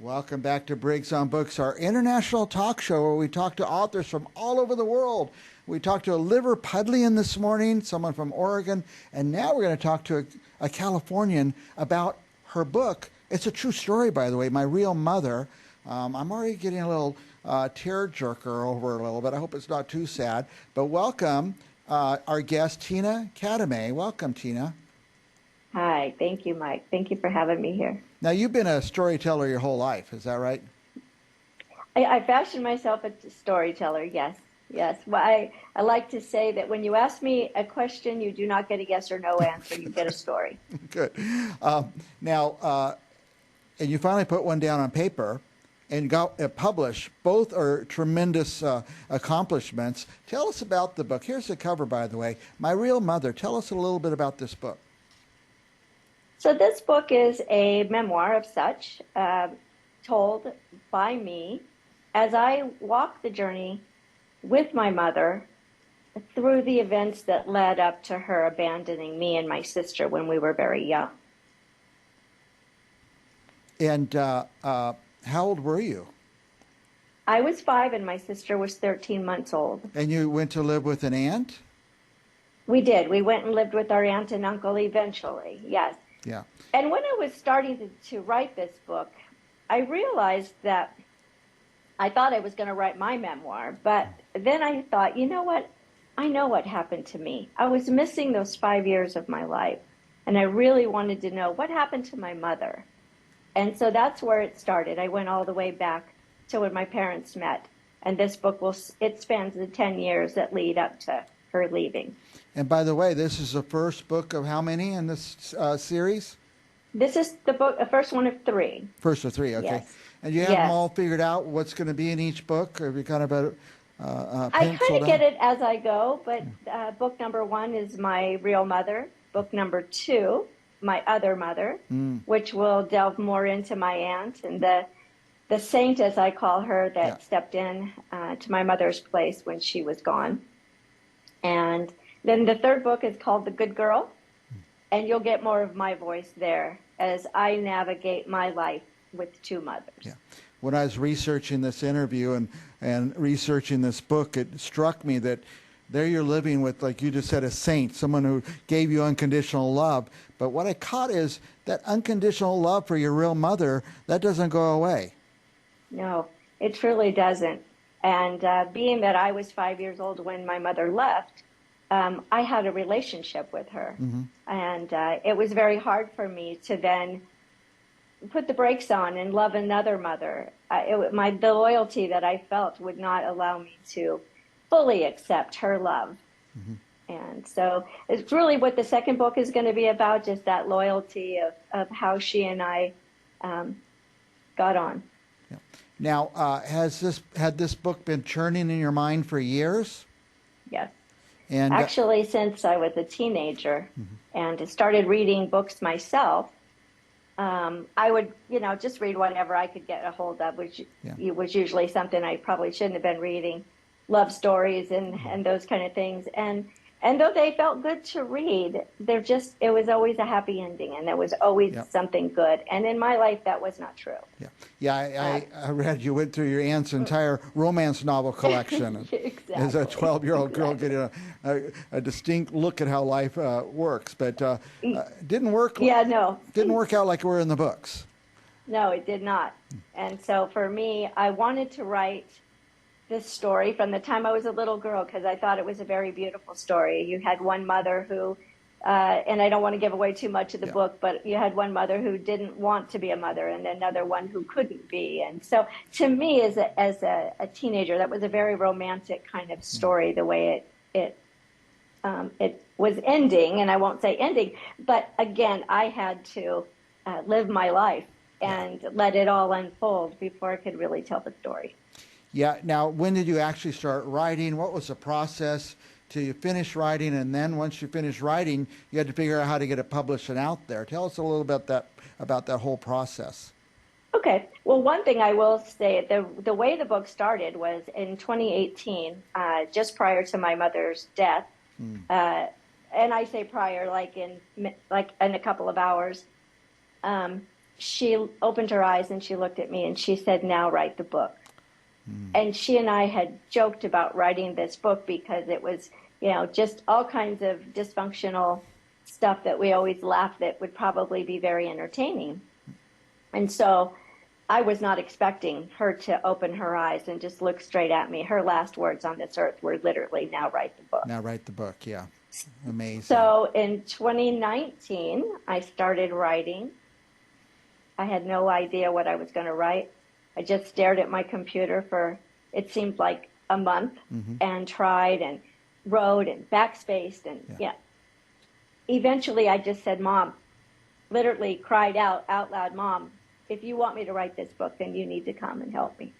Welcome back to Briggs on Books, our international talk show where we talk to authors from all over the world. We talked to a Liverpudlian this morning, someone from Oregon, and now we're going to talk to a Californian about her book. It's a true story, by the way, My Real Mother. I'm already getting a little tear-jerker over a little bit. I hope it's not too sad. But welcome our guest, Tina Katamay. Welcome, Tina. Hi, thank you, Mike. Thank you for having me here. Now, you've been a storyteller your whole life, is that right? I fashioned myself as a storyteller, yes. Yes. Well, I like to say that when you ask me a question, you do not get a yes or no answer. You get a story. Good. Now, and you finally put one down on paper and got it published. Both are tremendous accomplishments. Tell us about the book. Here's the cover, by the way. My Real Mother. Tell us a little bit about this book. So this book is a memoir of such, told by me as I walk the journey with my mother through the events that led up to her abandoning me and my sister when we were very young. And how old were you? I was 5 and my sister was 13 months old. And you went to live with an aunt? We did. We went and lived with our aunt and uncle eventually, yes. Yeah. And when I was starting to write this book, I realized that I thought I was going to write my memoir, but then I thought, you know what? I know what happened to me. I was missing those 5 years of my life, and I really wanted to know what happened to my mother. And so that's where it started. I went all the way back to when my parents met, and this book it spans the 10 years that lead up to her leaving. And by the way, this is the first book of how many in this series? This is the first one of 3. First of 3, okay. Yes. And you have them all figured out what's going to be in each book? Or have you kind of I kind of get it as I go, but book number 1 is My Real Mother. Book number 2, My Other Mother, which will delve more into my aunt and the saint, as I call her, that stepped in to my mother's place when she was gone. And then the 3rd book is called The Good Girl, and you'll get more of my voice there as I navigate my life with 2 mothers. Yeah. When I was researching this interview and researching this book, it struck me that there you're living with, like you just said, a saint, someone who gave you unconditional love. But what I caught is that unconditional love for your real mother, that doesn't go away. No, it truly doesn't. And being that I was 5 years old when my mother left, I had a relationship with her. Mm-hmm. And it was very hard for me to then put the brakes on and love another mother. The loyalty that I felt would not allow me to fully accept her love. Mm-hmm. And so it's really what the 2nd book is going to be about, just that loyalty of how she and I got on. Yeah. Now, had this book been churning in your mind for years? Yes. And actually, since I was a teenager and started reading books myself, I would, just read whatever I could get a hold of, which was usually something I probably shouldn't have been reading, love stories and those kind of things. And though they felt good to read, it was always a happy ending, and there was always something good. And in my life, that was not true. Yeah. I read you went through your aunt's entire romance novel collection. Exactly. As a 12-year-old girl getting a distinct look at how life works, but didn't work. Didn't work out like it were in the books. No, it did not. And so for me, I wanted to write this story from the time I was a little girl because I thought it was a very beautiful story. You had one mother who, and I don't want to give away too much of the book, but you had one mother who didn't want to be a mother and another one who couldn't be. And so to me as a teenager, that was a very romantic kind of story, the way it was ending, and I won't say ending, but again, I had to live my life and let it all unfold before I could really tell the story. Yeah. Now, when did you actually start writing? What was the process till you finished writing? And then once you finished writing, you had to figure out how to get it published and out there. Tell us a little bit about that whole process. Okay. Well, one thing I will say, the way the book started was in 2018, just prior to my mother's death. And I say prior, like in a couple of hours. she opened her eyes and she looked at me and she said, "Now write the book." And she and I had joked about writing this book because it was, just all kinds of dysfunctional stuff that we always laughed that would probably be very entertaining. And so I was not expecting her to open her eyes and just look straight at me. Her last words on this earth were literally, "Now write the book." Now write the book, yeah. Amazing. So in 2019, I started writing. I had no idea what I was going to write. I just stared at my computer for, it seemed like a month, and tried and wrote and backspaced. And yeah. Eventually I just said, "Mom," literally cried out loud, "Mom, if you want me to write this book, then you need to come and help me."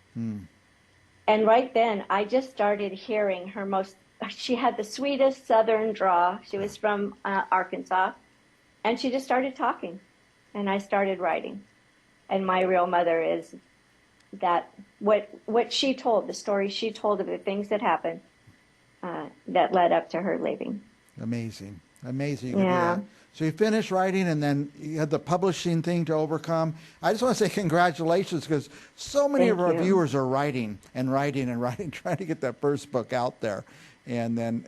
And right then I just started hearing she had the sweetest Southern drawl. She was from Arkansas. And she just started talking. And I started writing. And my real mother is that what she told, the story she told of the things that happened that led up to her leaving. Amazing. Amazing. Yeah. So you finished writing, and then you had the publishing thing to overcome. I just want to say congratulations, because so many of our viewers are writing and writing and writing, trying to get that first book out there. And then,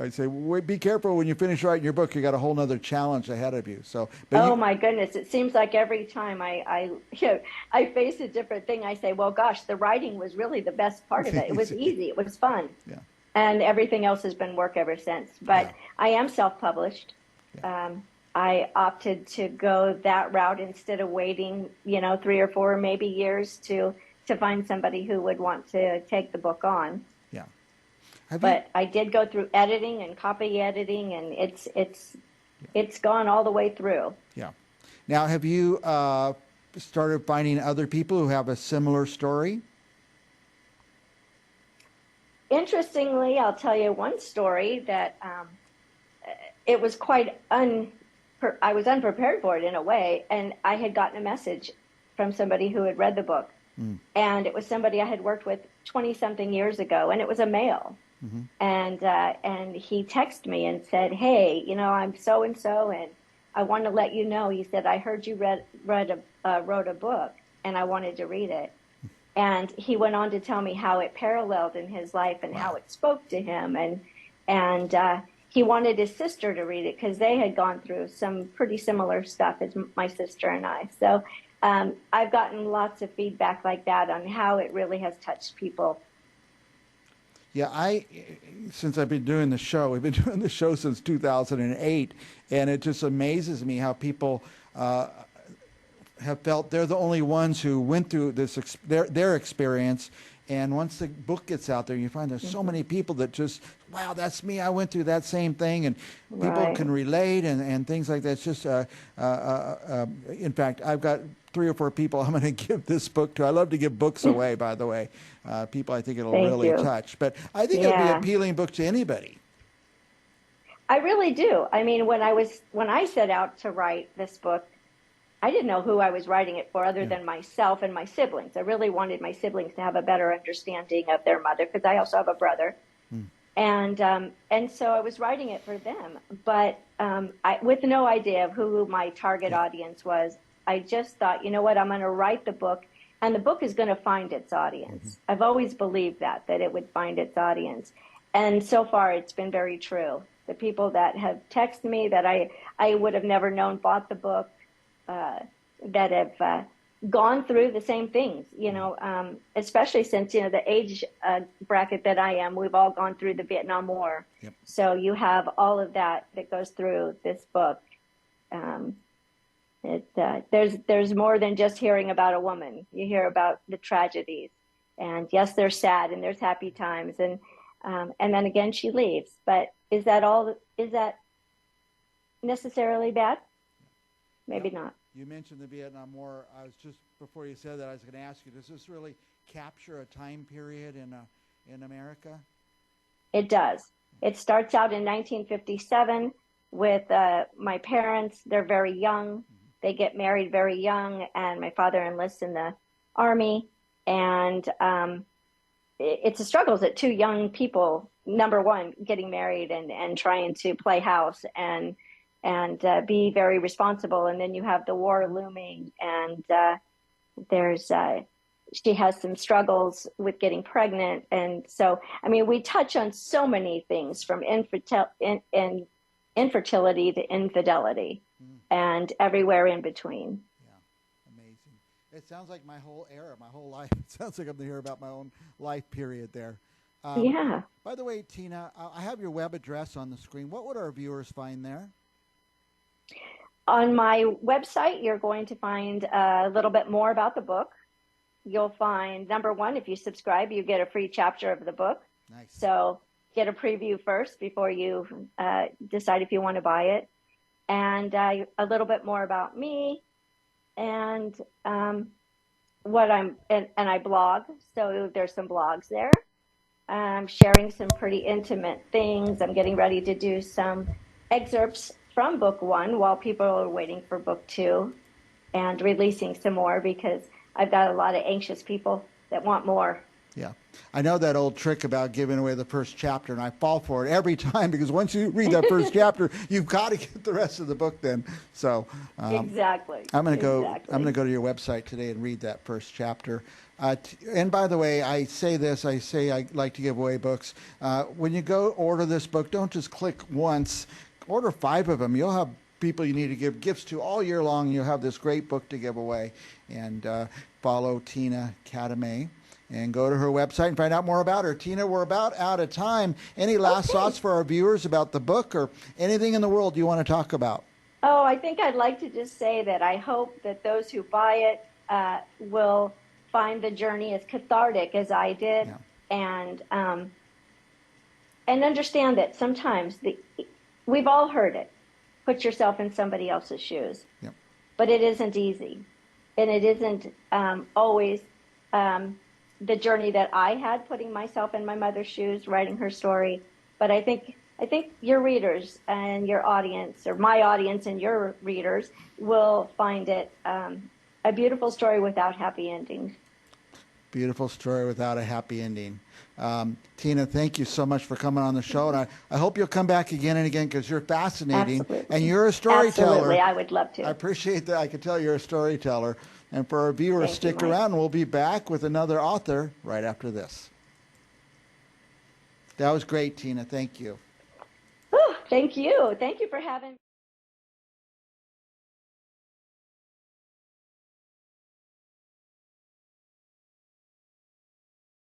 I say, be careful when you finish writing your book. You got a whole other challenge ahead of you. So, my goodness! It seems like every time I face a different thing, I say, "Well, gosh, the writing was really the best part of it. It was easy. It was fun." Yeah. And everything else has been work ever since. But I am self-published. Yeah. I opted to go that route instead of waiting, 3 or 4 maybe years to find somebody who would want to take the book on. Yeah. But I did go through editing and copy editing, and it's gone all the way through. Yeah. Now, have you started finding other people who have a similar story? Interestingly, I'll tell you one story that it was quite I was unprepared for it in a way, and I had gotten a message from somebody who had read the book, and it was somebody I had worked with 20-something years ago, and it was a male. And he texted me and said, "Hey, I'm so and so, and I want to let you know." He said, "I heard you wrote a book, and I wanted to read it." And he went on to tell me how it paralleled in his life and how it spoke to him, and he wanted his sister to read it because they had gone through some pretty similar stuff as my sister and I. So I've gotten lots of feedback like that on how it really has touched people. Yeah, since I've been doing the show, we've been doing the show since 2008, and it just amazes me how people have felt they're the only ones who went through this their experience. And once the book gets out there, you find there's so many people that just, wow, that's me. I went through that same thing, and people can relate and things like that. It's just, in fact, I've got 3 or 4 people I'm going to give this book to. I love to give books away, by the way. People I think it'll really touch. But I think it'll be an appealing book to anybody. I really do. I mean, when I set out to write this book, I didn't know who I was writing it for other than myself and my siblings. I really wanted my siblings to have a better understanding of their mother, because I also have a brother. And so I was writing it for them, but with no idea of who my target audience was. I just thought, you know what, I'm going to write the book, and the book is going to find its audience. I've always believed that it would find its audience. And so far, it's been very true. The people that have texted me that I would have never known bought the book, that have gone through the same things, especially since, the age bracket that I am, we've all gone through the Vietnam War. So you have all of that goes through this book. There's more than just hearing about a woman. You hear about the tragedies, and yes, there's sad and there's happy times, and then again she leaves. But is that necessarily bad? Maybe not. You mentioned the Vietnam War. I was just, before you said that, I was going to ask you, does this really capture a time period in America? It does. It starts out in 1957 with my parents. They're very young. They get married very young, and my father enlists in the Army. And it's a struggle that 2 young people, number one, getting married and trying to play house. And and be very responsible. And then you have the war looming, and there's she has some struggles with getting pregnant. And so, I mean, we touch on so many things from infertility to infidelity and everywhere in between. Yeah, amazing. It sounds like my whole era, my whole life. It sounds like I'm to hear about my own life period there. Yeah. By the way, Tina, I have your web address on the screen. What would our viewers find there? On my website, you're going to find a little bit more about the book. You'll find, number one, if you subscribe, you get a free chapter of the book. Nice. So get a preview first before you decide if you want to buy it. And a little bit more about me and and I blog. So there's some blogs there. I'm sharing some pretty intimate things. I'm getting ready to do some excerpts from book one while people are waiting for book two, and releasing some more because I've got a lot of anxious people that want more. Yeah. I know that old trick about giving away the first chapter, and I fall for it every time because once you read that first chapter, you've got to get the rest of the book then. So Exactly. I'm going to go. I'm going to go to your website today and read that first chapter. And by the way, I say this. I say I like to give away books. When you go order this book, don't just click once. Order 5 of them. You'll have people you need to give gifts to all year long. You'll have this great book to give away. And follow Tina Katamay and go to her website and find out more about her. Tina, we're about out of time. Any last thoughts for our viewers about the book or anything in the world you want to talk about? Oh, I think I'd like to just say that I hope that those who buy it will find the journey as cathartic as I did, yeah. And understand that sometimes we've all heard it. Put yourself in somebody else's shoes. Yep. But it isn't easy. And it isn't always the journey that I had, putting myself in my mother's shoes, writing her story. But I think your readers and your audience, or my audience and your readers, will find it a beautiful story without happy endings. Beautiful story without a happy ending. Tina, thank you so much for coming on the show. And I hope you'll come back again and again because you're fascinating. Absolutely. And you're a storyteller. Absolutely, I would love to. I appreciate that. I can tell you're a storyteller. And for our viewers, stick around. We'll be back with another author right after this. That was great, Tina. Thank you. Oh, thank you. Thank you for having me.